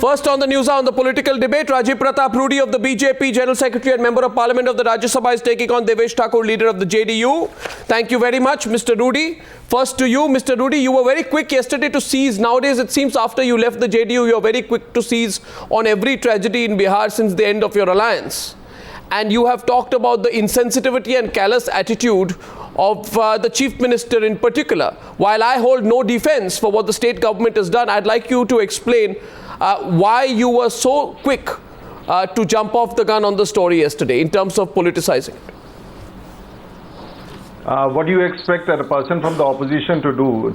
First on the news on the political debate, Rajiv Pratap Rudy of the BJP, General Secretary and Member of Parliament of the Rajya Sabha is taking on Devesh Thakur, leader of the JDU. Thank you very much, Mr. Rudy. First to you, Mr. Rudy, you were very quick yesterday to seize. Nowadays, it seems after you left the JDU, you are very quick to seize on every tragedy in Bihar since the end of your alliance. And you have talked about the insensitivity and callous attitude of the Chief Minister in particular. While I hold no defense for what the state government has done, I'd like you to explain why you were so quick to jump off the gun on the story yesterday in terms of politicizing it. What do you expect a person from the opposition to do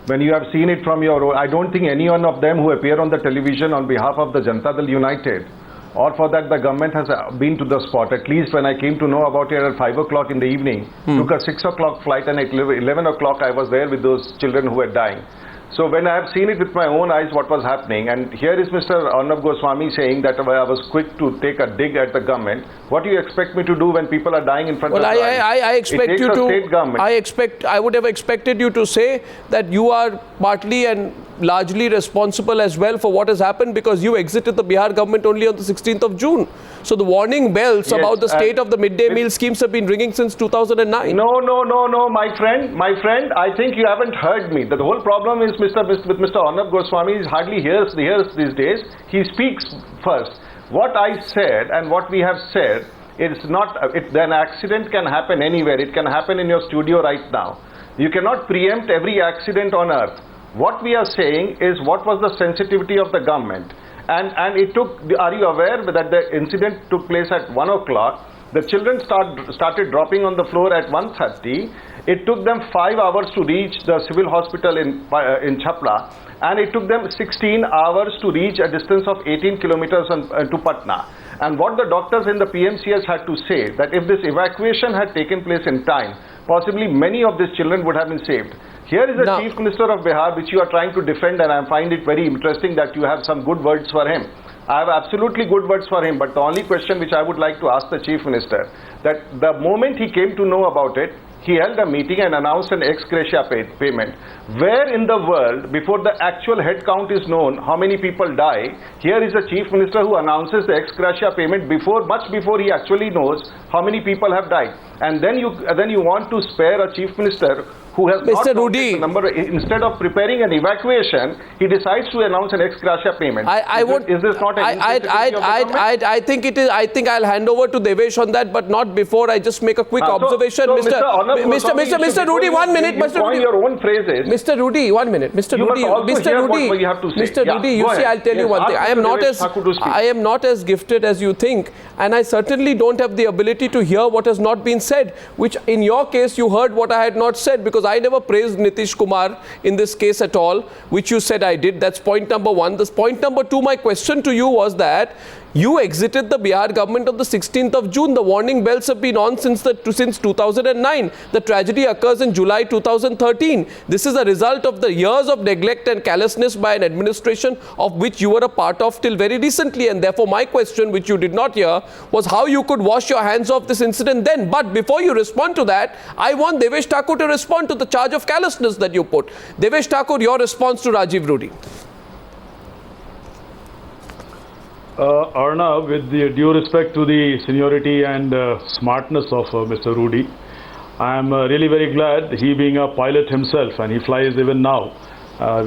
when you have seen it from your own? I don't think any one of them who appear on the television on behalf of the Janata Dal United, or for that the government has been to the spot. At least when I came to know about it at 5 o'clock in the evening, took a 6 o'clock flight, and at 11 o'clock I was there with those children who were dying. So when I have seen it with my own eyes what was happening, and here is Mr. Arnab Goswami saying that I was quick to take a dig at the government. What do you expect me to do when people are dying in front of us? I expect you to. I would have expected you to say that you are partly and largely responsible as well for what has happened, because you exited the Bihar government only on the 16th of June. So the warning bells about the state of the midday meal schemes have been ringing since 2009. No, my friend, I think you haven't heard me. The whole problem is with Mr. Arnab Goswami, he hardly hears these days. He speaks first. What I said and what we have said, an accident can happen anywhere. It can happen in your studio right now. You cannot preempt every accident on earth. What we are saying is what was the sensitivity of the government. And it took, are you aware that the incident took place at 1 o'clock? The children started dropping on the floor at 1:30. It took them 5 hours to reach the civil hospital in Chapla, and it took them 16 hours to reach a distance of 18 kilometers to Patna. And what the doctors in the PMCS had to say, that if this evacuation had taken place in time, possibly many of these children would have been saved. Here is the Chief Minister of Bihar, which you are trying to defend, and I find it very interesting that you have some good words for him. I have absolutely good words for him, but the only question which I would like to ask the Chief Minister, that the moment he came to know about it, he held a meeting and announced an ex gratia payment. Where in the world, before the actual head count is known, how many people die, here is a Chief Minister who announces the ex gratia payment much before he actually knows how many people have died. And then you want to spare a Chief Minister who has Mr. Rudy, the number. Instead of preparing an evacuation, he decides to announce an ex gratia payment. Is this not an I think it is. I think I'll hand over to Devesh on that, but not before I just make a quick observation. Mr. Rudy, 1 minute. Mr. Rudy, your own phrases. Mr. Rudy, 1 minute. Mr. Rudy, you see, I'll tell you one thing. I am not as gifted as you think, and I certainly don't have the ability to hear what has not been said, which in your case you heard what I had not said, because I never praised Nitish Kumar in this case at all, which you said I did. That's point number one. This point number two, my question to you was that you exited the Bihar government on the 16th of June. The warning bells have been on since 2009. The tragedy occurs in July 2013. This is a result of the years of neglect and callousness by an administration of which you were a part of till very recently. And therefore, my question, which you did not hear, was how you could wash your hands off this incident then. But before you respond to that, I want Devesh Thakur to respond to the charge of callousness that you put. Devesh Thakur, your response to Rajiv Rudy. Arnav, with the due respect to the seniority and smartness of Mr. Rudy, I am really very glad, he being a pilot himself, and he flies even now.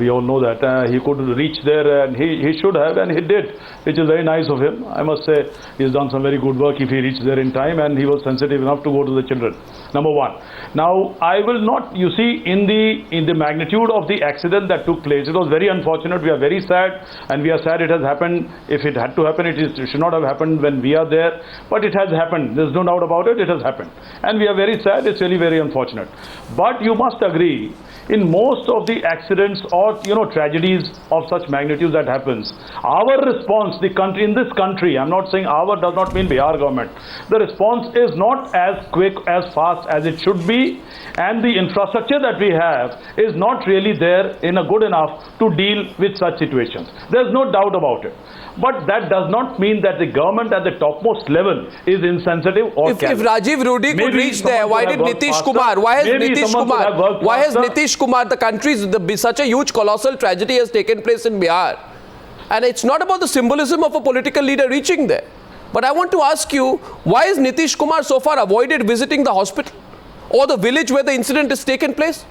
We all know that he could reach there, and he should have, and he did, which is very nice of him. I must say he's done some very good work if he reached there in time, and he was sensitive enough to go to the children. Number one. Now, I will not, you see, in the magnitude of the accident that took place, it was very unfortunate. We are very sad, and we are sad it has happened. If it had to happen, it should not have happened when we are there, but it has happened. There's no doubt about it. It has happened, and we are very sad. It's really very unfortunate. But you must agree, in most of the accidents or tragedies of such magnitude that happens, our response, the country, in this country, I'm not saying our does not mean Bihar government, the response is not as quick, as fast as it should be, and the infrastructure that we have is not really there in a good enough to deal with such situations. There's no doubt about it. But that does not mean that the government at the topmost level is insensitive or If Rajiv Rudy could reach there, why did Nitish Kumar? Why has Nitish Kumar, the country's such a huge colossal tragedy has taken place in Bihar? And it's not about the symbolism of a political leader reaching there. But I want to ask you, why is Nitish Kumar so far avoided visiting the hospital or the village where the incident has taken place?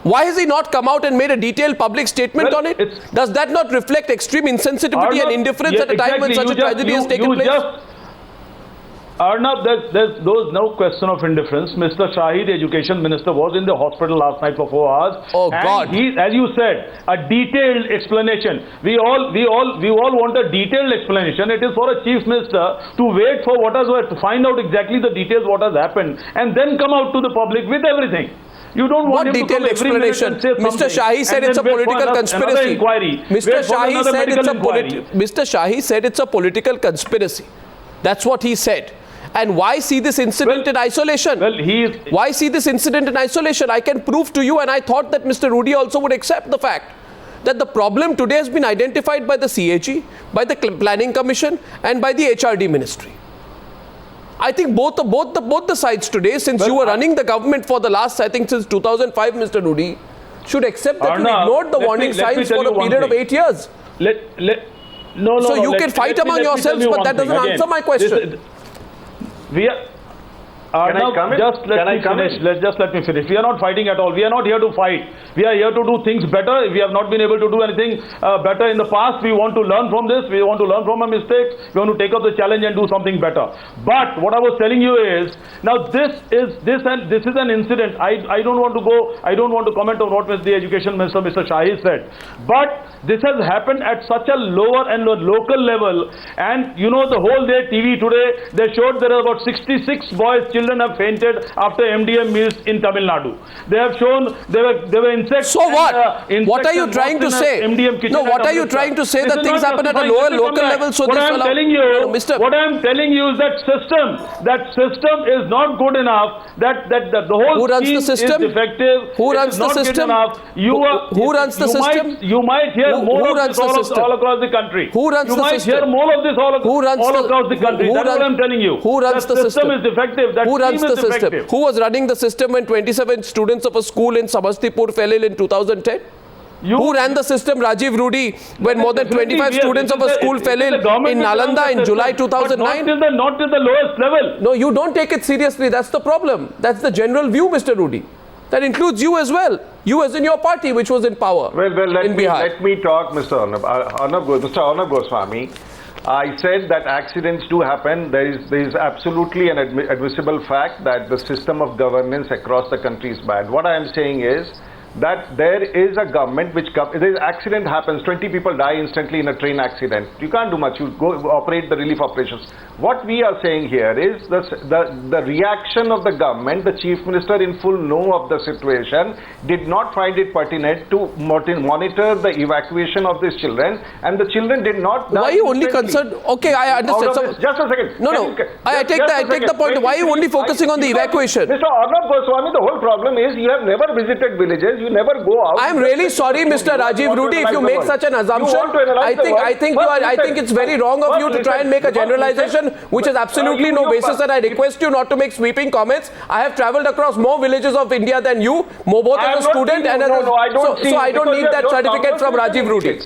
Why has he not come out and made a detailed public statement on it? Does that not reflect extreme insensitivity and indifference at a time when such a tragedy has taken place? Arnab, there's no question of indifference. Mr. Shahid, Education Minister, was in the hospital last night for 4 hours. Oh and God! He, as you said, a detailed explanation. We all want a detailed explanation. It is for a Chief Minister to wait for to find out exactly the details what has happened and then come out to the public with everything. You don't want what him detailed to come explanation? Mr. Shahi said it's a political conspiracy. Mr. Shahi said it's Mr. Shahi said it's a political conspiracy. That's what he said. And why see this incident in isolation? Why see this incident in isolation? I can prove to you, and I thought that Mr. Rudy also would accept the fact that the problem today has been identified by the CAG, by the Planning Commission, and by the HRD Ministry. I think both the sides today, since you were running the government for the last, I think since 2005, Mr. Rudy, should accept that you ignored the warning signs for a period of 8 years. So you can fight among yourselves, but that doesn't answer my question. Can I come in? Just let me finish. We are not fighting at all. We are not here to fight. We are here to do things better. We have not been able to do anything better in the past. We want to learn from this. We want to learn from our mistakes. We want to take up the challenge and do something better. But what I was telling you is, now this is an incident. I don't want to comment on what the Education Minister, Mr. Shahi, said. But this has happened at such a lower and local level. And you know, the whole day TV today, they showed there are about 66 children have fainted after MDM meals in Tamil Nadu. They have shown there were insects. So what? What are you trying to say? No, what are you trying to say that things happen at a lower local level? So what I am telling you is that system is not good enough. That the whole scheme is defective. Who runs the system? Who runs the system? You might hear more of this all across the country. Who runs the system? You might hear more of this all across the country. That's what I'm telling you. Who runs the system? Is defective. Who runs the system? Who was running the system when 27 students of a school in Samastipur fell ill in 2010? Who ran the system, Rajiv Rudy, when more than 25 students of a school fell ill in Nalanda in July 2009? Not till the lowest level. No, you don't take it seriously. That's the problem. That's the general view, Mr. Rudy. That includes you as well. You as in your party, which was in power. Well, let me talk, Mr. Arnab Goswami. I said that accidents do happen. There is absolutely an admissible fact that the system of governance across the country is bad. What I am saying is that there is a government which, this accident happens, 20 people die instantly in a train accident. You can't do much. You go operate the relief operations. What we are saying here is the reaction of the government, the Chief Minister in full know of the situation, did not find it pertinent to monitor the evacuation of these children, and the children did not die. Why are you only concerned? Okay, I understand. Just a second. No. I take the point. Why are you only focusing on the evacuation? Mr. Arnab Goswami, the whole problem is you have never visited villages. You never go out. I am really sorry, Mr. Rajiv Rudy, if you make such an assumption. I think it's very wrong of you to try and make a generalization which has absolutely no basis, and I request you not to make sweeping comments. I have travelled across more villages of India than you, both as a student and as a... So I don't need that certificate from Rajiv Rudy.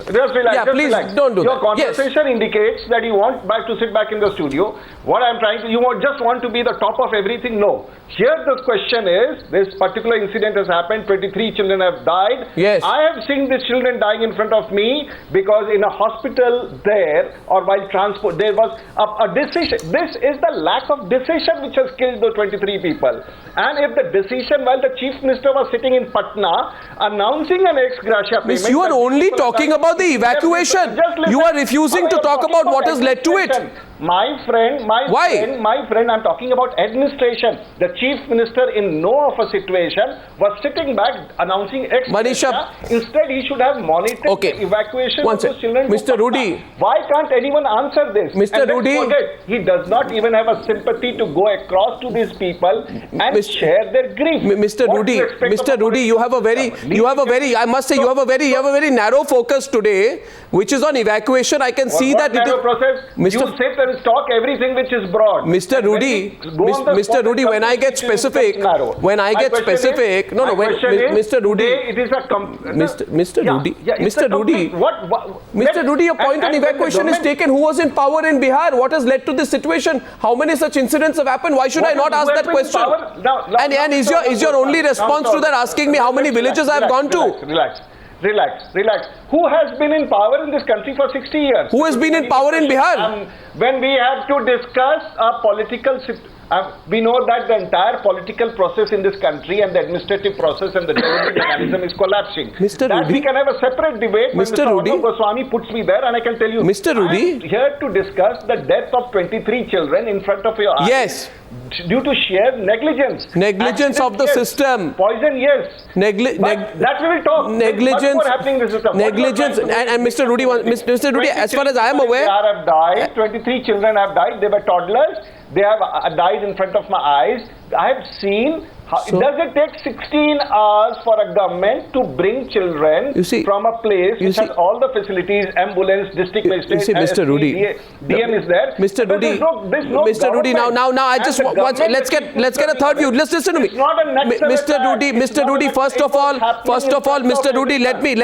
Yeah, please don't do that. Your conversation indicates that you want to sit back in the studio. What I'm trying to... You just want to be the top of everything? No. Here the question is, this particular incident has happened, 23 children have died. Yes. I have seen these children dying in front of me because in a hospital there or while transport there was a decision. This is the lack of decision which has killed the 23 people. And if the decision while the Chief Minister was sitting in Patna announcing an ex gratia payment... You are only talking about the evacuation. You are refusing to talk about what has led to it. My friend, I'm talking about administration. The Chief Minister in know of a situation was sitting back announcing ex gratia. Instead, he should have monitored the evacuation of those children. Mr. Rudy. Why can't anyone answer this? Mr. Rudy. He does not even have a sympathy to go across to these people and share their grief. Mr. Rudy, you have a very, I must say, you have a very narrow focus today, which is on evacuation. I can see that. Narrow process? You said that can talk everything which is broad. Mr. Rudy, Mr. Rudy, when I get specific, Mr. Rudy, it is a Mr. Rudy, Mr. Rudy, Mr. Rudy, your point on evacuation is taken. Who was in power in Bihar? What has led to this situation? How many such incidents have happened? Why should I not ask that question? And is your only response to that asking me how many villages I have gone to? Relax. Who has been in power in this country for 60 years? Who has been in power in Bihar? When we have to discuss a political we know that the entire political process in this country and the administrative process and the delivery mechanism is collapsing. Mr. That Rudy, we can have a separate debate. Mr. Rudy, Arnab Goswami puts me there and I can tell you. Mr. Rudy, I'm here to discuss the death of 23 children in front of your eyes. Yes. Due to sheer negligence. Negligence of the system. Poison, yes. That we will talk. Negligence. Happening in the system. Negligence. And Mr. Rudy, Mr. Rudy, as far as I am aware, have died. 23 children have died. They were toddlers. They have died in front of my eyes. I have seen. Does it take 16 hours for a government to bring children from a place which has all the facilities, ambulance, district magistrate, Mr. Rudy, DM is there. Mr. Rudy, Mr. Rudy, now I just want, let's get a third view. Listen to me, Mr. Rudy. First of all, Mr. Rudy, let me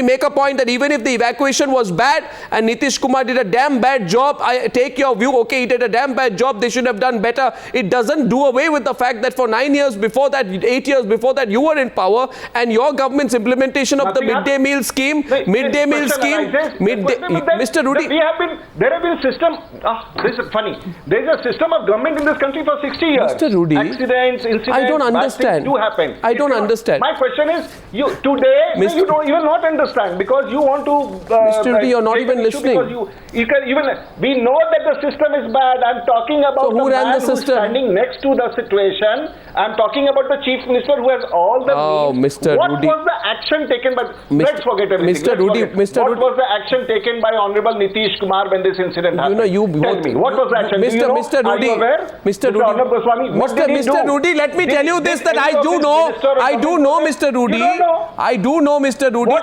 make a point that even if the evacuation was bad and Nitish Kumar did a damn bad job, I take your view. Okay, he did a damn bad job. They should have done better. It doesn't do away with the fact that for 9 years before that, 8 years before that, you were in power, and your government's implementation of the midday meal scheme, Mr. Rudy, there have been system. This is funny. There is a system of government in this country for 60 years. Mr. Rudy, accidents, incidents, I don't understand. Do happen. I don't understand. My question is, you today you will not understand because you want to. Mr. Rudy, you're not even listening. You can even. We know that the system is bad. I'm talking about who ran the who's system? Standing next to the situation. I'm talking about the chief minister who has all the means. Mr. What Rudy. was the action taken by? Let's forget everything. Mr. Rudy, what was the action taken by Honorable Nitish Kumar when this incident happened? Tell me, what was the action? Mr. Rudy, Mr. Rudy, let me tell you this, that I do know, Mr. Rudy,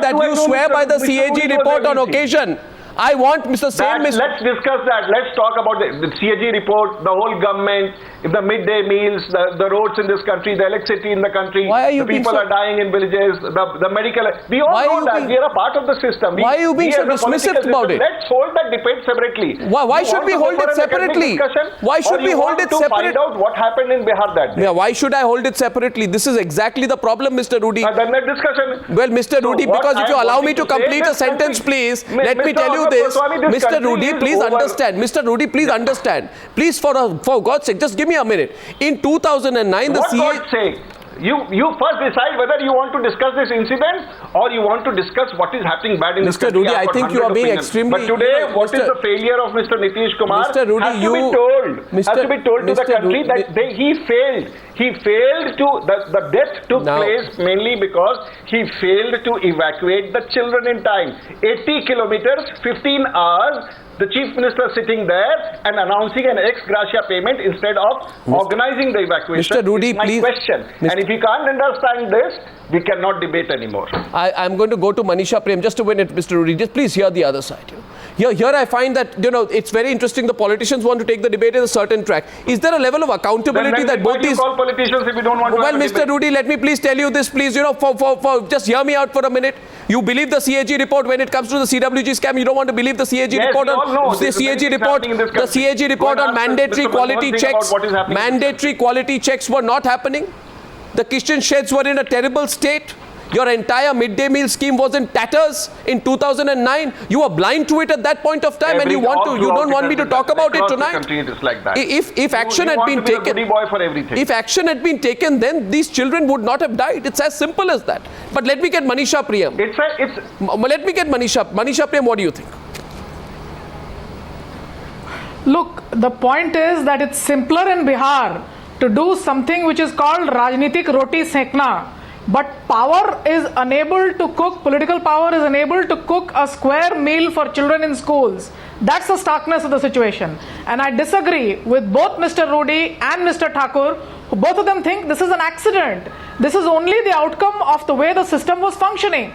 that you swear by the CAG report on occasion. I want Let's discuss that. Let's talk about the CAG report, the whole government, the midday meals, the roads in this country, the electricity in the country. Why are you the people are dying in villages, the medical. We all know that. We are a part of the system. Why are you being so dismissive about it? Let's hold that debate separately. Why should we hold it separately? Why should we hold it separately? Find out what happened in Bihar that day. Yeah, why should I hold it separately? This is exactly the problem, Mr. Rudy. Then that discussion. Well, Mr. Rudy, because if you allow me to complete a sentence, please, let me tell you this. Mr. Rudy, please understand. Mr. Rudy, please understand. Please, for God's sake, just give me a minute. In 2009, the CAG... God's sake? You first decide whether you want to discuss this incident or you want to discuss what is happening bad in this country. Mr. Rudy, I think you are being extremely... But today, what is the failure of Mr. Nitish Kumar? Mr. Rudy, has to be told to the country that he failed. He failed to... The death took place mainly because he failed to evacuate the children in time. 80 kilometers, 15 hours... The chief minister sitting there and announcing an ex gratia payment instead of organizing the evacuation. Mr. Rudy, is my question. And if you can't understand this, we cannot debate anymore. I'm going to go to Manisha Prem. Just a minute, Mr. Rudy. Just please hear the other side. Here I find that, it's very interesting. The politicians want to take the debate in a certain track. Is there a level of accountability that both these... call politicians if you don't want to... Well, Mr. Rudy, let me please tell you this, please. Just hear me out for a minute. You believe the CAG report when it comes to the CWG scam. You don't want to believe the CAG report on the CAG report on mandatory quality checks. Mandatory quality checks were not happening. The kitchen sheds were in a terrible state. Your entire midday meal scheme was in tatters in 2009. You were blind to it at that point of time, and you don't want me to talk about it tonight. If action had been taken, if action had been taken, then these children would not have died. It's as simple as that. But let me get Manisha Prem. Let me get Manisha Prem. What do you think? Look, the point is that it's simpler in Bihar to do something which is called Rajnitik Roti Sekna. But power is unable to cook, political power is unable to cook a square meal for children in schools. That's the starkness of the situation. And I disagree with both Mr. Rudy and Mr. Thakur, who both of them think this is an accident. This is only the outcome of the way the system was functioning.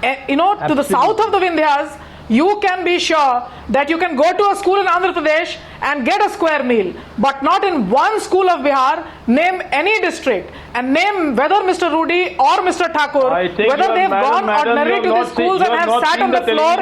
To the south of the Vindhyas, you can be sure that you can go to a school in Andhra Pradesh and get a square meal, but not in one school of Bihar. Name any district and name whether Mr. Rudy or Mr. Thakur, whether they've gone ordinarily to the schools and have sat on the floor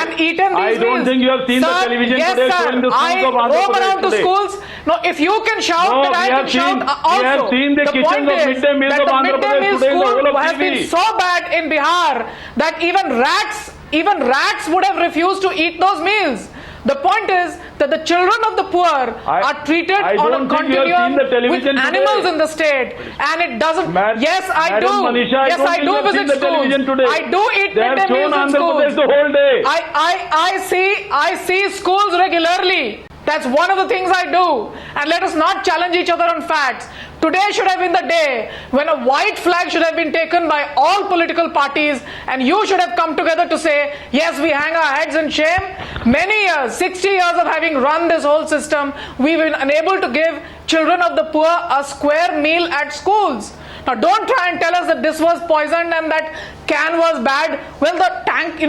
and eaten these meals. I don't think you have seen the television today showing the schools of Andhra roam around to schools. No, if you can shout, then I can shout also. We have seen the kitchens of midday meals of Andhra Pradesh today in the whole of has been so bad in Bihar that even rats would have refused to eat those meals. The point is that the children of the poor are treated on a continuum with animals in the state, and it doesn't. Yes, I do. Manisha, yes, I do visit schools. I do eat midday meals in schools. The whole day. I see schools regularly. That's one of the things I do. And let us not challenge each other on facts. Today should have been the day when a white flag should have been taken by all political parties, and you should have come together to say, yes, we hang our heads in shame. Many years, 60 years of having run this whole system, we've been unable to give children of the poor a square meal at schools. Now don't try and tell us that this was poisoned and that can was bad. Well, the tank,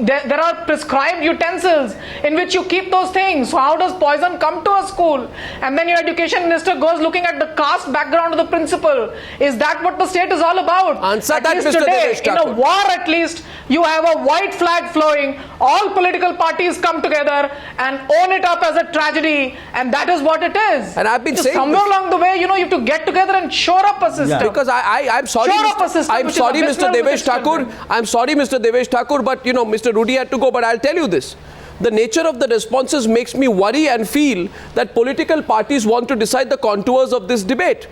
there are prescribed utensils in which you keep those things. So how does poison come to a school? And then your education minister goes looking at the caste background of the principal. Is that what the state is all about? Answer at that, least Mr. today, Devesh Thakur. in a war at least, you have a white flag flowing. All political parties come together and own it up as a tragedy. And that is what it is. And I've been saying somewhere along the way, you have to get together and shore up a system. Yeah. Because I'm sorry, Mr. Devesh Thakur. I'm sorry, Mr. Devesh Thakur, but Mr. Rudy had to go. But I'll tell you this: the nature of the responses makes me worry and feel that political parties want to decide the contours of this debate.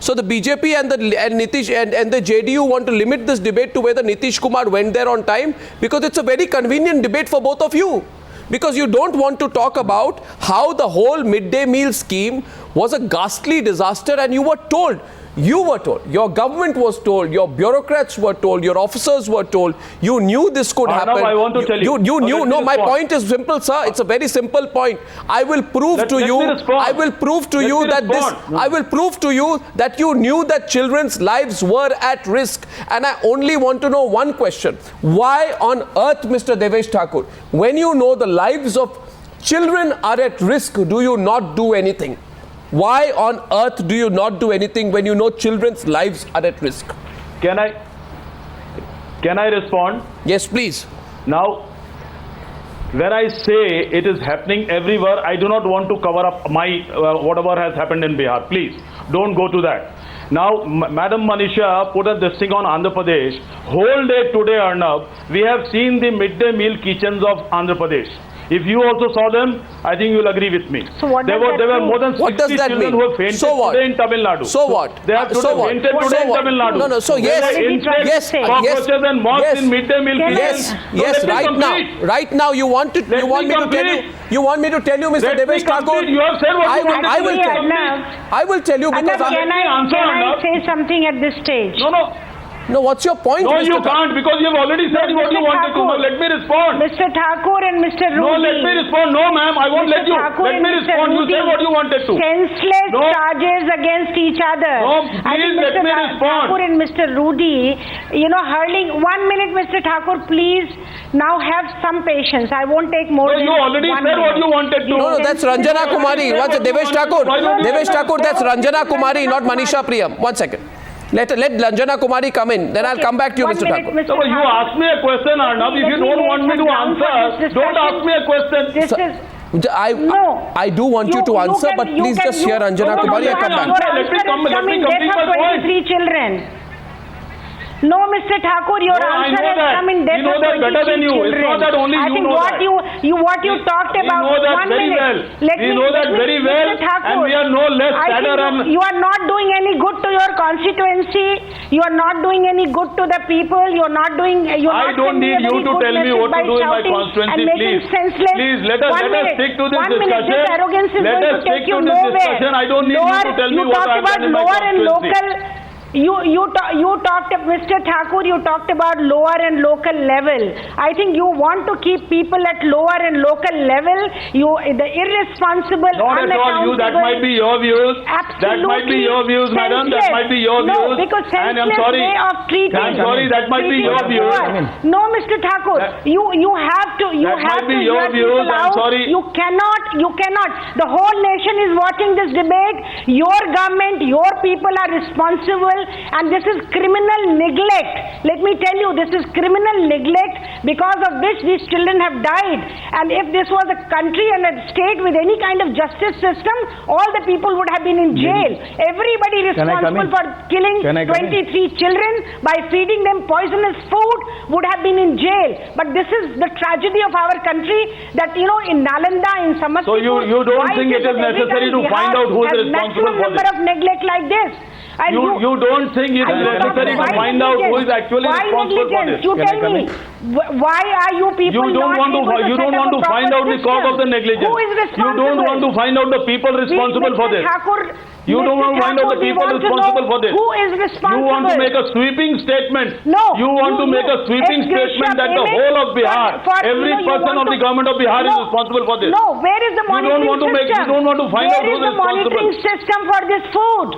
So the BJP and Nitish and the JDU want to limit this debate to whether Nitish Kumar went there on time, because it's a very convenient debate for both of you. Because you don't want to talk about how the whole midday meal scheme was a ghastly disaster, and you were told, your government was told, your bureaucrats were told, your officers were told, you knew this could happen. I want to tell you. You knew. No, my point is simple, sir. It's a very simple point. I will prove to you that you knew that children's lives were at risk. And I only want to know one question. Why on earth, Mr. Devesh Thakur, when you know the lives of children are at risk, do you not do anything? Why on earth do you not do anything when you know children's lives are at risk? Can I respond? Yes, please. Now, when I say it is happening everywhere, I do not want to cover up my whatever has happened in Bihar. Please, don't go to that. Now, Madam Manisha put this thing on Andhra Pradesh. Whole day today, Arnab, we have seen the midday meal kitchens of Andhra Pradesh. If you also saw them, I think you will agree with me. So what there were more than 60 children who have fainted today in Tamil Nadu. So what? They have fainted today in Tamil Nadu. No. So yes. Cockroaches and moths in midday meal kitchens. Yes. Right now, you want me to tell you, Mr. Devesh Thakur. You have said what you want to tell. I will tell you because can I say something at this stage? No, what's your point? No, you can't, because you have already said what you wanted to. No, let me respond. Mr. Thakur and Mr. Rudy. No, let me respond. No, ma'am, I won't let you. Let me respond. You said what you wanted to. Senseless charges against each other. No, please let me respond. Thakur and Mr. Rudy, hurling. 1 minute, Mr. Thakur, please. Now have some patience. I won't take more than 1 minute. You already said what you wanted to. No, that's Ranjana Kumari. What's it? Devesh Thakur. Devesh Thakur, that's Ranjana Kumari, not Manisha Priyam. 1 second. Let Ranjana Kumari come in. Then I'll come back to you, Mr. Thakur. So you ask me a question, Arnab. If you don't want me to answer, don't ask me a question. I do want you to answer, but please just hear Ranjana Kumari and come back. Let me complete my point. 23 children. No, Mr. Thakur, your answer has come in death of 23 better than you. children. It's not that only I you think know what that. you talked about. We know that 1 very minute. well. We know that very well, and we are no less sadder. You are not doing any good to your constituency. You are not doing any good to the people. You are not doing. I don't need you to tell me what to do in my constituency, please. Please let us stick to this discussion. This arrogance is going to take you nowhere. I don't need you to tell me what I have done in my constituency. You talked, Mr. Thakur, you talked about lower and local level. I think you want to keep people at lower and local level. The irresponsible, Not at all. That might be your views. Absolutely. That might be your views, madam. That might be your views. No, because and I'm senseless sorry. way of treating. I'm sorry. That might be treating your the views. poor. No, Mr. Thakur, you have to. You That have might be to your hear views. people I'm out. sorry. You cannot. The whole nation is watching this debate. Your government, your people are responsible, and this is criminal neglect. Let me tell you, this is criminal neglect because of which these children have died. And if this was a country and a state with any kind of justice system, all the people would have been in jail. Everybody responsible for killing 23 children by feeding them poisonous food would have been in jail. But this is the tragedy of our country that, in Nalanda, in Samastipur, So you don't think it is necessary to find out who is responsible for number this? of neglect like this. And You don't think it is necessary to find out who is actually responsible for this? You tell me, why are you people You don't not want to. able You set don't up want a to find proper out the cause system? of the negligence. Who is You don't want to find out the people responsible for this. You don't want to find out the people responsible for this. Who is responsible? You want to make a sweeping statement. No. You want to make a sweeping statement that the whole of Bihar, every person of the government of Bihar is responsible for this. No, where is the monitoring system? You don't want to find out who is Where is the monitoring responsible. system for this food?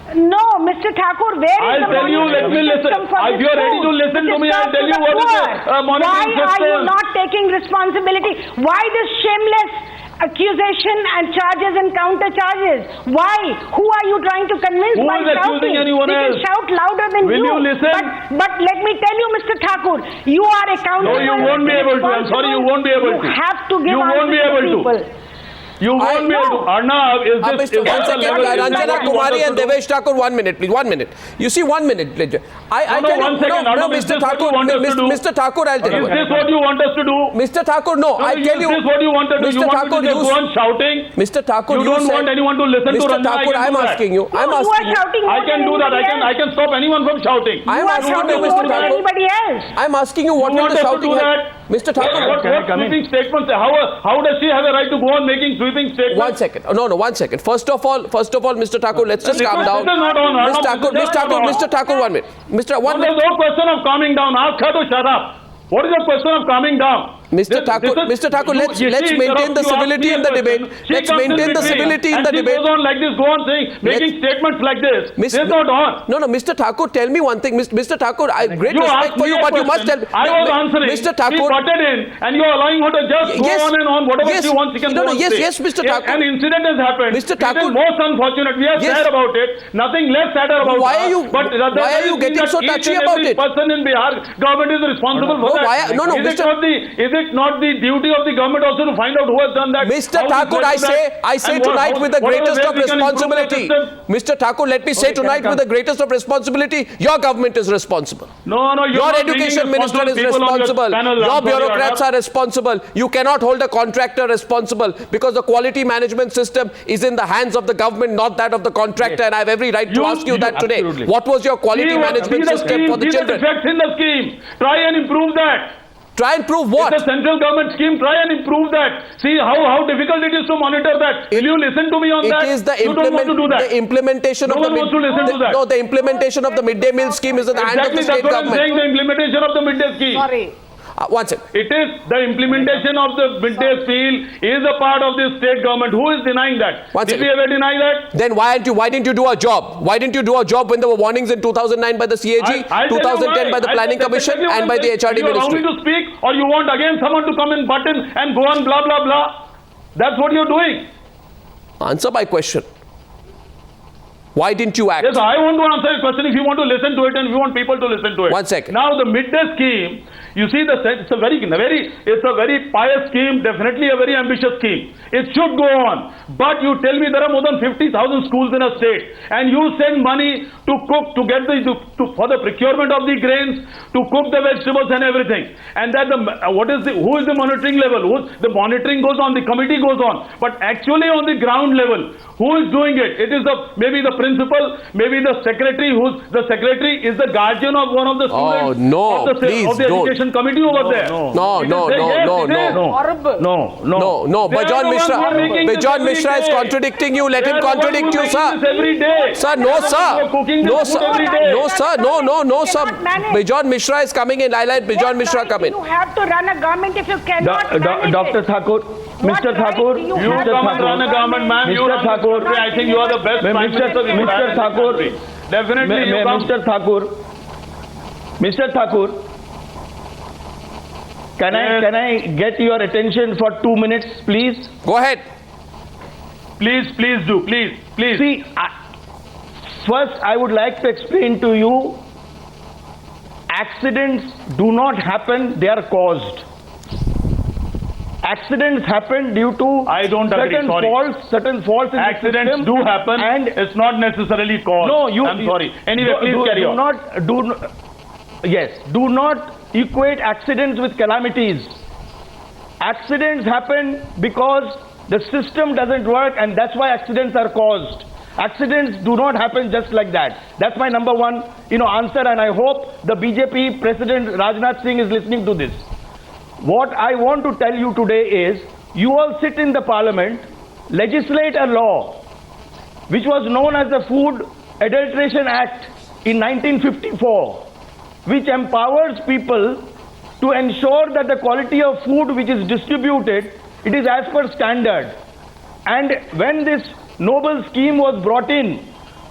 No, Mr. Thakur, where is I'll the tell you, let me monitoring listen. system for If this you're ready food? to listen to It is me, I'll served tell to you the what is poor. the monitoring Why are you system. not taking responsibility? Why this shameless accusation and charges and counter charges? Why? Who are you trying to convince Who by is accusing shouting? anyone We can else? shout louder than Will you listen? But let me tell you, Mr. Thakur, you are accountable. No, you won't be able to. I'm sorry, you won't be able to. You have to give You won't be answers to able to. people. You won't be able to. Arnav, is this Mr. One second, Ranjana Kumari and Devesh Thakur, 1 minute, please. 1 minute. You see, 1 minute, please. I No, tell you, 1 second. no, Arnav, is Mr. this what Thakur, you want us to do? Mr. Thakur, I'll tell you. Is this what you want us to do? Mr. Thakur, no, I tell you. Is this what you want to do? Mr. You want Thakur, me to just go on shouting? Mr. Thakur, You don't want anyone to listen to Mr. Ranjana. Thakur, I'm asking you. I'm No, you asking are you. shouting I more can than do that. anybody I can stop anyone from shouting. I'm You are asking you, shouting Mr. more than Thakur. anybody else. I'm asking you what You will want the us to shouting do help? that? Mr. Thakur, What sweeping statements? How does she have a right to go on making sweeping statements? 1 second. No, 1 second. First of all, Mr. Thakur, let's just This calm is down. not on. Mr. Thakur, 1 minute. One There's minute. no question of calming down. Ask her to shut up. What is the question of calming down? Mr. Thakur, let's maintain the civility in the debate. Let's maintain the civility in the debate. She goes on like this, go on saying, making statements like this. This is not on. No, Mr. Thakur, tell me one thing. Mr. Thakur, I have great You respect asked for me you, a but you must question. tell me. I was answering. Mr. She Thakur. butted in, and you are allowing her to just go Yes. on and on. Whatever Yes. she wants, she can No, go no, on yes, say. yes, Mr. Thakur. An incident has happened. Mr. It Thakur. is most unfortunate. We are Yes. sad about it. Nothing less sadder about Why her. are you- But why are you getting so touchy about it? Every person in Bihar government is responsible for No, that. why- no, Is Mr. it not the duty of the government also to find out who has done that? Mr. How Thakur, to I get to that? say And tonight how- with the what are greatest ways of we can improve the responsibility. system? Mr. Thakur, let me say tonight with the greatest of responsibility, your government is responsible. No, you're Your not education bringing minister is people on your responsible. panel. Your I'm sorry, bureaucrats Arnav. are responsible. You cannot hold a contractor responsible because the quality management system is in the hands of the government, not that of the contractor. And I have every right to ask you that today. Absolutely. What was your quality management system for the See children? the defects in the scheme. Try and improve that. Try and prove It's what? a central government scheme. Try and improve that. See how difficult it is to monitor that. Will you listen to me on that? It is the, You don't want to do that. the implementation No of the one wants to listen to that. No, the implementation of the midday meal scheme is in the hand of the Exactly, state that's what I'm government. saying. The implementation of the midday scheme. Sorry. One second. It is the implementation of the midday meal is a part of the state government. Who is denying that? One Did second. we ever deny that? Then why didn't you do a job? Why didn't you do a job when there were warnings in 2009 by the CAG, I'll tell you 2010 why. by the I'll Planning tell you Commission, exactly what and I'm by the saying. HRD You allow me Ministry? to speak, or you want again someone to come in button and go on blah blah blah? That's what you're doing. Answer my question. Why didn't you act? Yes, I want to answer your question if you want to listen to it and if you want people to listen to it. 1 second. Now the midday scheme, you see, it's a very pious scheme, definitely a very ambitious scheme. It should go on. But you tell me there are more than 50,000 schools in a state, and you send money to cook, to get for the procurement of the grains, to cook the vegetables and everything. And that who is the monitoring level? The monitoring goes on, the committee goes on. But actually on the ground level, who is doing it? It is maybe the principal, maybe the secretary. The secretary is the guardian of one of the students Oh, no, of the please education examination committee over there. No. Horrible. No. Bajon Mishra is contradicting you. Let him contradict you, sir. Every day. Sir, no, sir. No, sir. No, sir. No, sir. Cannot manage Bajon Mishra is coming in. I let Bajon Mishra come in. You have to run a government if you cannot manage Dr. it. Thakur, What Mr. right Thakur, do you You have come to and run a government, ma'am. You Mr. run this Thakur. country. I think you are the best prime minister we have in Mr. this Thakur, country. Definitely you come. Mr. Thakur, can I get your attention for 2 minutes, please? Go ahead. Please do. Please. See, first I would like to explain to you, accidents do not happen, they are caused. Accidents happen due to I don't agree, certain faults in the Accidents system. do happen, and it's not necessarily caused. No, I'm sorry. Anyway, please carry on. Do not equate accidents with calamities. Accidents happen because the system doesn't work, and that's why accidents are caused. Accidents do not happen just like that. That's my number one, answer, and I hope the BJP President Rajnath Singh is listening to this. What I want to tell you today is, you all sit in the parliament, legislate a law which was known as the Food Adulteration Act in 1954, which empowers people to ensure that the quality of food which is distributed, it is as per standard. And when this noble scheme was brought in,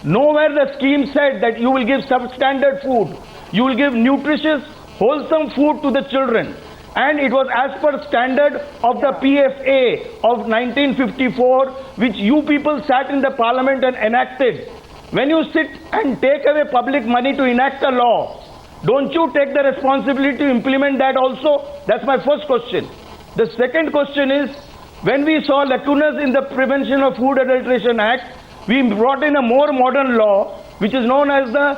nowhere the scheme said that you will give substandard food, you will give nutritious, wholesome food to the children. And it was as per standard of the PFA of 1954, which you people sat in the parliament and enacted. When you sit and take away public money to enact a law, don't you take the responsibility to implement that also? That's my first question. The second question is, when we saw lacunas in the Prevention of Food Adulteration Act, we brought in a more modern law, which is known as the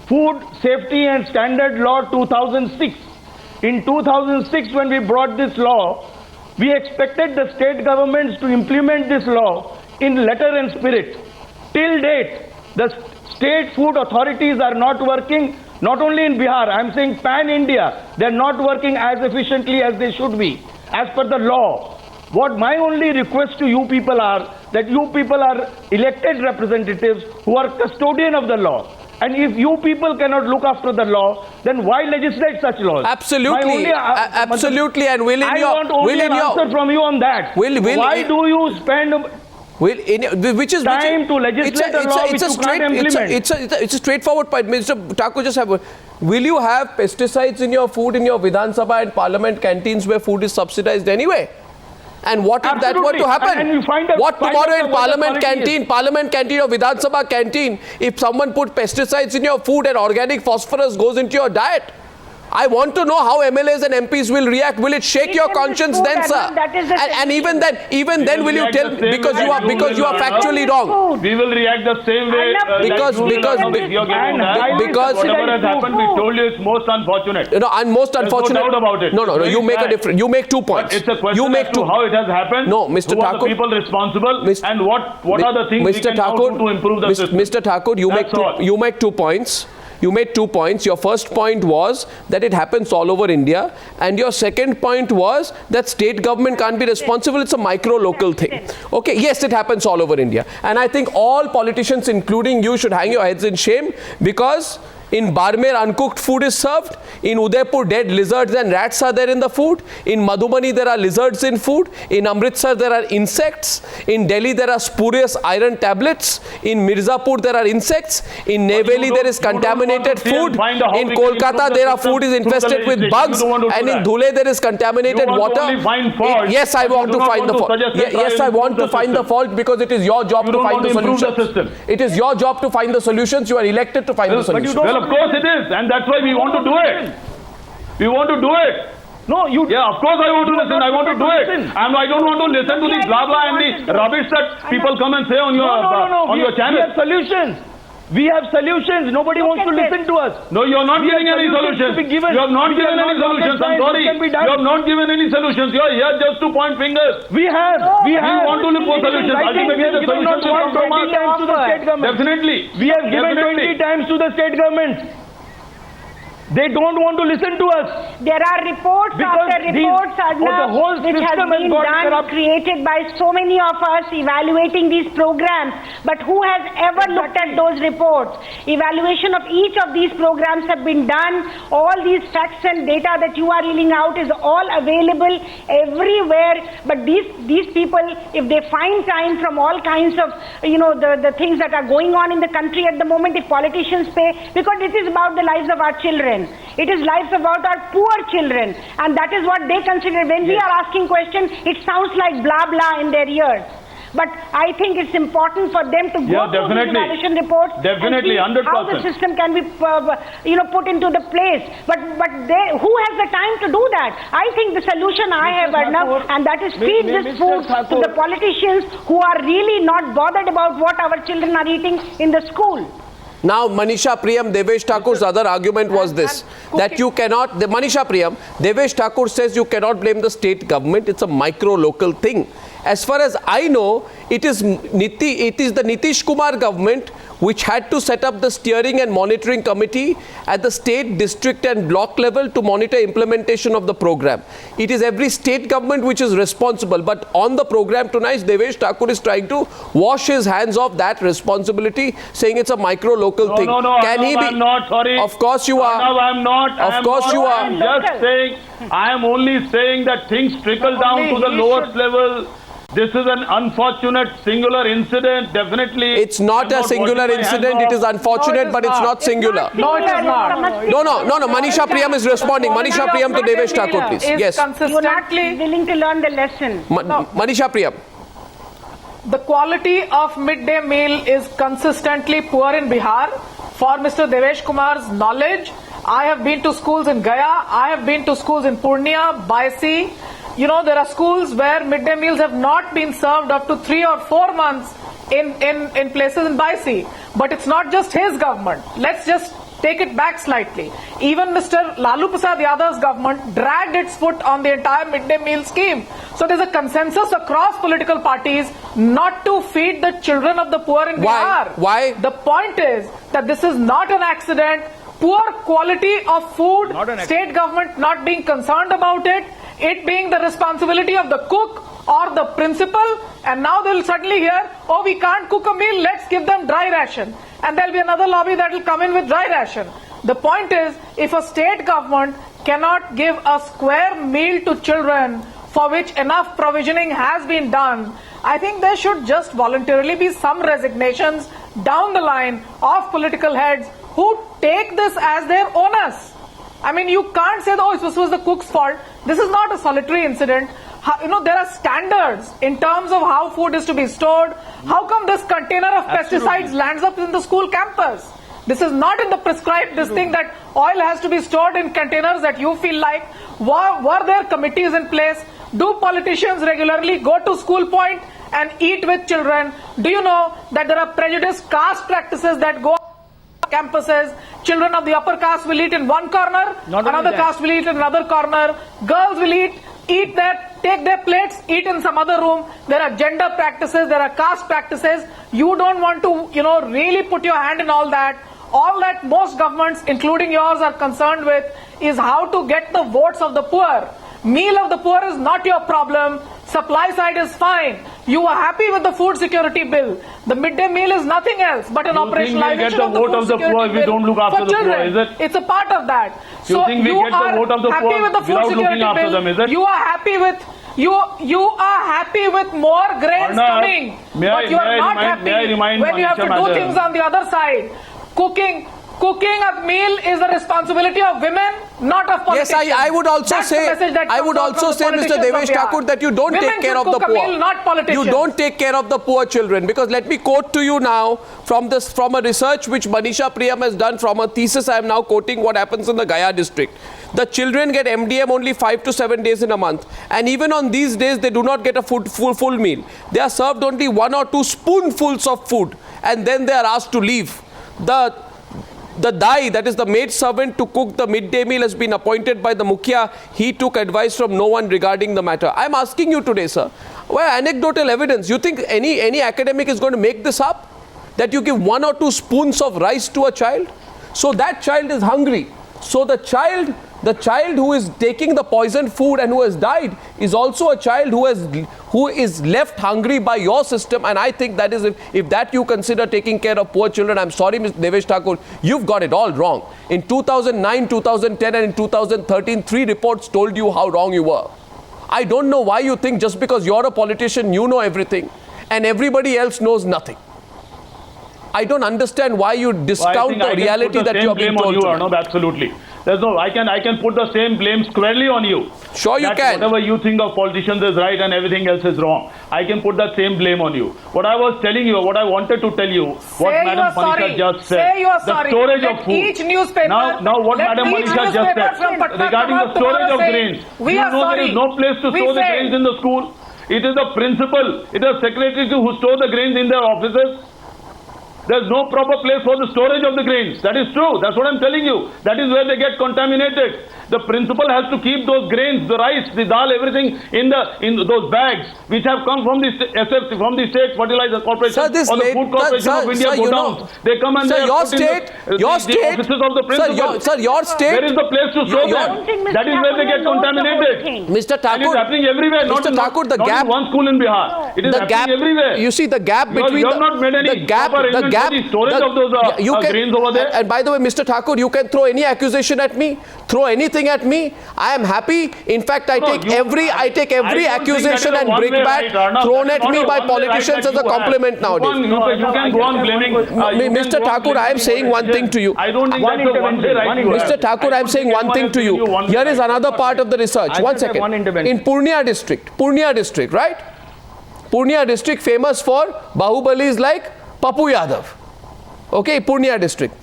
Food Safety and Standard Law 2006. In 2006, when we brought this law, we expected the state governments to implement this law in letter and spirit. Till date, the state food authorities are not working, not only in Bihar, I'm saying pan-India, they're not working as efficiently as they should be, as per the law. What my only request to you people are, that you people are elected representatives who are custodian of the law. And if you people cannot look after the law, then why legislate such laws? Absolutely. Absolutely. And will in I your... want only an answer from you on that. Why do you spend time to legislate a law which you can't implement? It's a straightforward point. Mr. Thakur, just have will you have pesticides in your food in your Vidhan Sabha and Parliament canteens where food is subsidized anyway? And what if that were to happen? And you find what tomorrow in Parliament canteen or Vidhan Sabha canteen, if someone put pesticides in your food and organic phosphorus goes into your diet? I want to know how MLAs and MPs will react. Will it shake your conscience then, sir? And even then, will you tell because you are factually wrong? We will react the same way. Because whatever has happened, we told you it's most unfortunate. And most unfortunate. There's no doubt about it. No. You make a difference. You make 2 points. But it's a question as to how it has happened. No, Mr. Who Thakur. are the people responsible? And what are the things we can now do to improve the system? Mr. Thakur, you make 2 points. You made 2 points. Your first point was that it happens all over India. And your second point was that state government can't be responsible. It's a micro-local thing. Okay, yes, it happens all over India. And I think all politicians, including you, should hang your heads in shame, because in Barmer, uncooked food is served. In Udaipur, dead lizards and rats are there in the food. In Madhubani, there are lizards in food. In Amritsar, there are insects. In Delhi, there are spurious iron tablets. In Mirzapur, there are insects. In Neyveli, there is contaminated food. In Kolkata, there are food is infested with bugs. And in Dhule, there is contaminated water. Yes, I want to find the fault. Yes, I want to find the fault, because it is your job to find the solutions. It is your job to find the solutions. You are elected to find the solutions. Of course it is, and that's why we want to do it. We want to do it. No, you... Yeah, of course I want to listen. I want to do it. And I don't want to listen to the blah blah and the rubbish that people come and say on your channel. We have solutions. We have solutions. Nobody wants to listen to us. No, you are not giving any solutions. You have not given any solutions. I'm sorry. You have not given any solutions. You are here just to point fingers. We have. We want to look for solutions. Ultimately, the solutions will come from us. Times to the state government. Definitely. We have given 20 times to the state government. They don't want to listen to us. There are reports Because after these- reports, the whole which has system has been got done, corrupt. created by so many of us evaluating these programs. But who has ever looked at those reports? Evaluation of each of these programs have been done. All these facts and data that you are reeling out is all available everywhere. But these people, if they find time from all kinds of, the things that are going on in the country at the moment, if politicians pay, because it is about the lives of our children. It is lives about our poor children, and that is what they consider. When we are asking questions, it sounds like blah blah in their ears. But I think it's important for them to go through these evaluation reports Definitely, and see 100%. how the system can be, put into the place. But who has the time to do that? I think the solution I have, Arnab, and that is feed this food to the politicians who are really not bothered about what our children are eating in the school. Now, Manisha Priyam, Devesh Thakur's other argument was this, that you cannot, Manisha Priyam, Devesh Thakur says you cannot blame the state government, it's a micro-local thing. As far as I know, it is the Nitish Kumar government which had to set up the steering and monitoring committee at the state, district and block level to monitor implementation of the program. It is every state government which is responsible, but on the program tonight, Devesh Thakur is trying to wash his hands of that responsibility, saying it's a micro-local thing. No, Can he be? I'm not, sorry. Of course you are. No, I'm not. Of course you are. I'm just saying, I am only saying that things trickle down to the lowest level. This is an unfortunate singular incident, definitely. It's not a singular incident, it is unfortunate, but it's not singular. No, it is not. No, Manisha Priyam is responding. Manisha Priyam to Devesh Thakur, please. Yes. You're not Consistently, willing to learn the lesson. Manisha Priyam. the quality of midday meal is consistently poor in Bihar. For Mr. Devesh Kumar's knowledge, I have been to schools in Gaya, I have been to schools in Purnia, Baisi. There are schools where midday meals have not been served up to 3 or 4 months in places in Baisi. But it's not just his government. Let's just take it back slightly. Even Mr. Lalu Prasad Yadav's government dragged its foot on the entire midday meal scheme. So there's a consensus across political parties not to feed the children of the poor in Why? Bihar. Why? The point is that this is not an accident. Poor quality of food, state government not being concerned about it, it being the responsibility of the cook or the principal, and now they'll suddenly hear, oh, we can't cook a meal, let's give them dry ration. And there'll be another lobby that will come in with dry ration. The point is, if a state government cannot give a square meal to children for which enough provisioning has been done, I think there should just voluntarily be some resignations down the line of political heads who take this as their onus. I mean, you can't say, oh, this was the cook's fault. This is not a solitary incident. There are standards in terms of how food is to be stored. How come this container of pesticides lands up in the school campus? This is not in the prescribed thing that oil has to be stored in containers that you feel like. Were there committees in place? Do politicians regularly go to school point and eat with children? Do you know that there are prejudiced caste practices that go on campuses? Children of the upper caste will eat in one corner, another caste will eat in another corner, girls will eat there, take their plates, eat in some other room. There are gender practices, there are caste practices. You don't want to, really put your hand in all that. All that most governments, including yours, are concerned with is how to get the votes of the poor. Meal of the poor is not your problem. Supply side is fine. You are happy with the food security bill. The midday meal is nothing else but an operationalization of the food security bill don't look after for the children. poor, is it? It's a part of that. You think we get the vote of the happy poor with the food without security looking after bill. them, is it? You are happy with you are happy with more grains Arnab, coming, but you are not happy when you have to do things on the other side. Cooking a meal is the responsibility of women, not of politicians. Yes, I would also say, Mr. Devesh Thakur, that you don't take care of the poor. Not politicians. You don't take care of the poor children, because let me quote to you now from a research which Manisha Priyam has done from a thesis. I am now quoting what happens in the Gaya district. The children get MDM only 5 to 7 days in a month, and even on these days they do not get a full meal. They are served only 1 or 2 spoonfuls of food, and then they are asked to leave. The dai, that is the maid servant to cook the midday meal, has been appointed by the Mukhya. He took advice from no one regarding the matter. I am asking you today, sir, why anecdotal evidence? You think any academic is going to make this up? That you give 1 or 2 spoons of rice to a child? So that child is hungry. So the child who is taking the poisoned food and who has died is also a child who is left hungry by your system. And I think that is, if that you consider taking care of poor children, I'm sorry, Mr. Devesh Thakur, you've got it all wrong. In 2009, 2010 and in 2013, 3 reports told you how wrong you were. I don't know why you think just because you're a politician, you know everything and everybody else knows nothing. I don't understand why you discount the reality that you're being told. Arnab, absolutely. There's no, I can put the same blame squarely on you. Sure you can. Whatever you think of politicians is right and everything else is wrong. I can put that same blame on you. What I was telling you, what I wanted to tell you, what Madam Manisha just said. Say you are the sorry. storage Let of food. Each newspaper. Now what Madam Manisha just said regarding the storage of grains. We you are know sorry. there is no place to store the grains in the school. It is the principal, it is secretaries who store the grains in their offices. There's no proper place for the storage of the grains. That is true. That's what I'm telling you. That is where they get contaminated. The principal has to keep those grains, the rice, the dal, everything in those bags which have come from the SFC, from the State Fertilizer Corporation or the Food Corporation of India godowns. They come and they your put state, the offices of the principal. Sir, your state. Where is the place to store them? That is where they get contaminated. Mr. And it's Thakur, happening everywhere. Not in one school in Bihar. It is happening everywhere. You see the gap between you have not made any proper arrangement for the storage of those grains over there. And by the way, Mr. Thakur, you can throw any accusation at me, throw anything at me. I am happy. In fact, I take every accusation and brickbat thrown at me by politicians as a compliment nowadays. You can go on blaming. Mr. Thakur, I am saying one thing to you. I don't think that's the one way right. Mr. Thakur, I am saying one thing to you. Here is another part of the research. One second. In Purnia district, right? Purnia district famous for Bahubalis like Papu Yadav. Okay, Purnia district.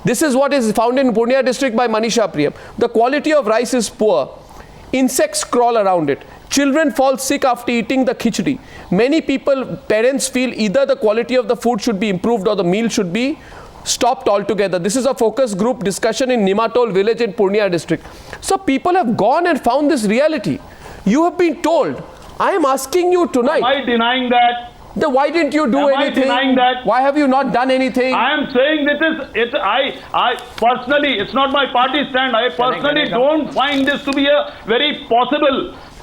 This is what is found in Purnia district by Manisha Priyam. The quality of rice is poor. Insects crawl around it. Children fall sick after eating the khichdi. Many parents feel either the quality of the food should be improved or the meal should be stopped altogether. This is a focus group discussion in Nimatol village in Purnia district. So people have gone and found this reality. You have been told. I am asking you tonight. Am I denying that? Then why didn't you do anything? I denying that? Why have you not done anything? I am saying I personally, it's not my party stand. I personally don't find this to be a very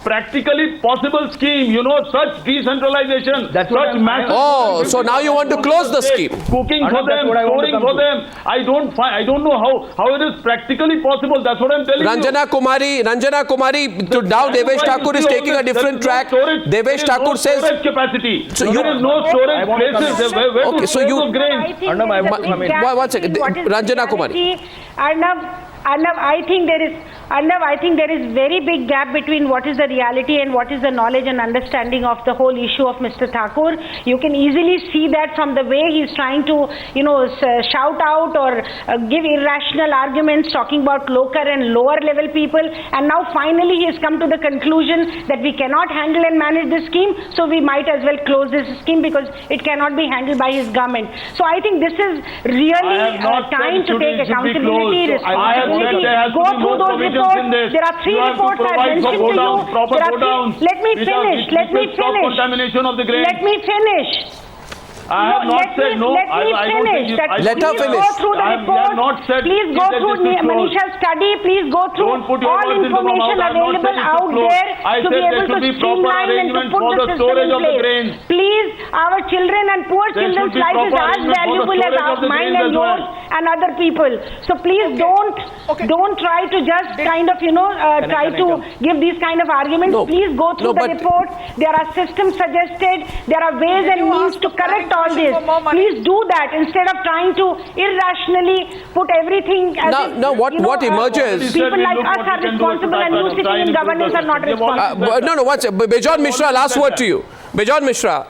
practically possible scheme, such decentralization, such massive. Oh, so now you want to close the scheme. Cooking for them, storing for them. I don't know how it is practically possible. That's what I'm telling you. Ranjana Kumari, now Devesh Thakur is taking a different track. Devesh Thakur says... capacity. So there is no storage places. Where to store those grains? One second. Ranjana Kumari. Arnab, I think there is very big gap between what is the reality and what is the knowledge and understanding of the whole issue of Mr. Thakur. You can easily see that from the way he's trying to, shout out or give irrational arguments talking about lower and lower level people. And now finally he has come to the conclusion that we cannot handle and manage this scheme, so we might as well close this scheme because it cannot be handled by his government. So I think this is really time to take accountability, responsibility. Go through those reports. There are 3 reports I mentioned to you. Let me finish. Let me finish. I have not said no. Let me finish. Let her finish. Go through the report. Please go through Manisha's study. Please go through all information available out there to be able to streamline and to put the system in place. Please, our children and poor children's life is as valuable as mine and yours and other people. So please don't try to just kind of try to give these kind of arguments. Please go through the report. There are systems suggested. There are ways and means to correct all this. Please do that instead of trying to irrationally put everything as what emerges. People like us are responsible and you sitting in governance are not responsible. Bejon Mishra, last word to you. Bejon Mishra.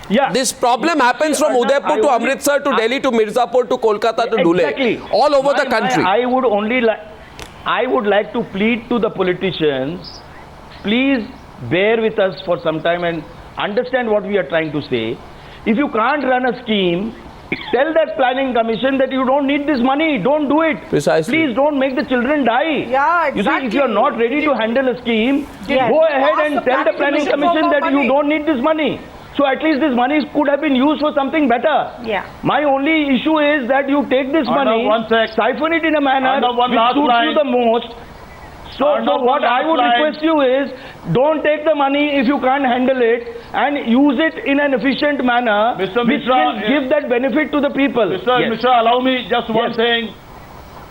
Yeah. This problem happens from Udaipur to Amritsar to Delhi to Mirzapur to Kolkata to Dhule. All over the country. I would like to plead to the politicians, please bear with us for some time and understand what we are trying to say. If you can't run a scheme, tell that planning commission that you don't need this money, don't do it. Precisely. Please don't make the children die. Yeah, exactly. You see, if you are not ready to handle a scheme, go ahead and tell the planning commission that you don't need this money. So at least this money could have been used for something better. Yeah. My only issue is that you take this Arnav, money, one sec. siphon it in a manner Arnav, one which last suits you line. the most. So Arnav, what one I last would line. request you is, don't take the money if you can't handle it, and use it in an efficient manner, Mr. which Mishra, will give that benefit to the people. Mr. Yes. Mishra, allow me just one Yes. thing.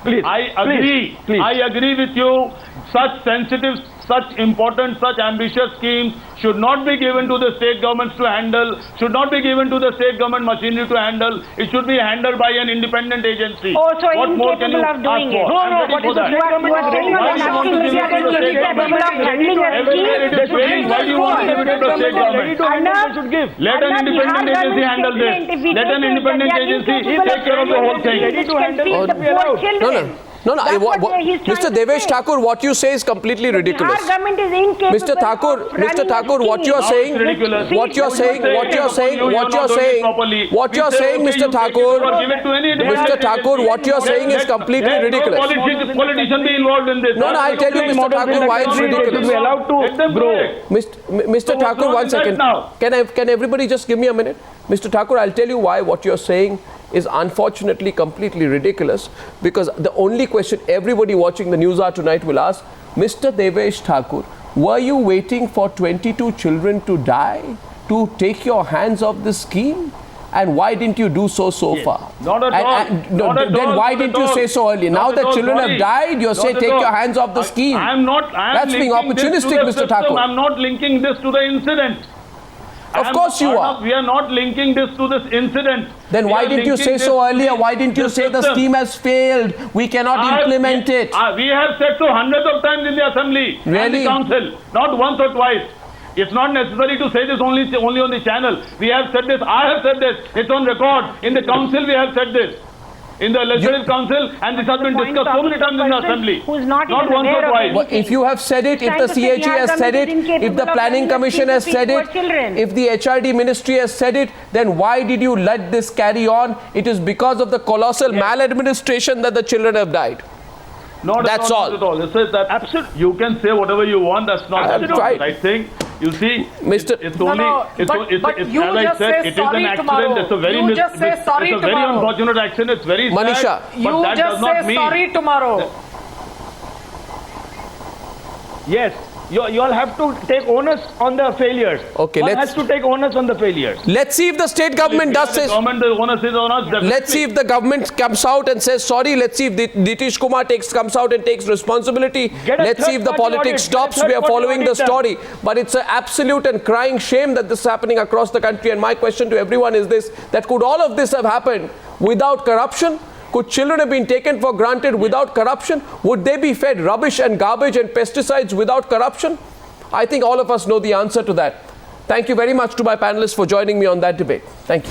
Please. I agree. Please. I agree with you. Such sensitive, such important, such ambitious schemes should not be given to the state governments to handle, should not be given to the state government machinery to handle. It should be handled by an independent agency. Oh, so What more can you incapable of doing ask it. for? No, I'm no, ready but for it's a that. state government. You are saying Why on do you want to national give media it to that the you are state incapable government? of handling a Everywhere it scheme. is failing. Why do you want to give it to the state government? Arnav, should give. Let an Arnav, independent Bihar agency government handle statement, if this. we Let take an it that independent they are agency incapable take care of the whole thing. Ready to Which can handle feed it, the we are poor out. children. No, That's what he's trying Mr. to Devesh say. Thakur, what you say is completely ridiculous. Bihar government is incapable Mr. Thakur, of running Mr. Thakur, a what you are scheme. saying, It's ridiculous. what you are saying, what you are saying, what you are saying, what you are saying, Mr. Thakur, Mr. Thakur, what you are saying is completely ridiculous. Politician be involved in this. No, no, I'll tell you, Mr. Thakur, why it's They should ridiculous. be allowed Let to them grow. do it. Mr. So Thakur, what's wrong one with that second. now? Can everybody just give me a minute? Mr. Thakur, I'll tell you why what you're saying is unfortunately completely ridiculous, because the only question everybody watching the News Hour tonight will ask, Mr. Devesh Thakur, were you waiting for 22 children to die to take your hands off the scheme? And why didn't you do so far? Not at all. Then why didn't you say so early? Now that children have died, you're saying take your hands off the scheme. That's being opportunistic, Mr. Thakur. I'm not linking this to the incident. Of course you are. We are not linking this to this incident. Then why didn't you say so earlier? Why didn't you say the scheme has failed? We cannot implement it. We have said so hundreds of times in the assembly and Really? the council, not once or twice. It's not necessary to say this only on the channel. We have said this. I have said this. It's on record. In the council, we have said this. In the legislative council, and this has been discussed so many times in the assembly. Who's not even once aware or of twice. But if you have said it, if Trying the to say CHE Bihar has said it, government is if the incapable of Planning running a Commission scheme has to said feed it, poor children. if the HRD Ministry has said it, then why did you let this carry on? It is because of the colossal maladministration that the children have died. Not That's all. Not at all. It's that absolutely. You can say whatever you want. That's not I've the tried. right thing. You see, Mr. It's No, only. no, It's, but it's, you as I just said, say it is sorry an accident. tomorrow. It's a very You just say sorry it's a very tomorrow. unfortunate accident. It's very Manisha, sad. But You that just does not say mean. sorry tomorrow. Yes, you all have to take onus on the failures. Okay, One let's- has to take onus on the failures. Let's see if the state government does The this. government, the onus is on us. Let's see if the government comes out and says sorry. Let's see if Nitish Kumar comes out and takes responsibility. Get a Let's see if the third-party politics audit. Get a stops. We are third-party following the audit done. story. But it's an absolute and crying shame that this is happening across the country. And my question to everyone is this, that could all of this have happened without corruption? Could children have been taken for granted without corruption? Would they be fed rubbish and garbage and pesticides without corruption? I think all of us know the answer to that. Thank you very much to my panelists for joining me on that debate. Thank you.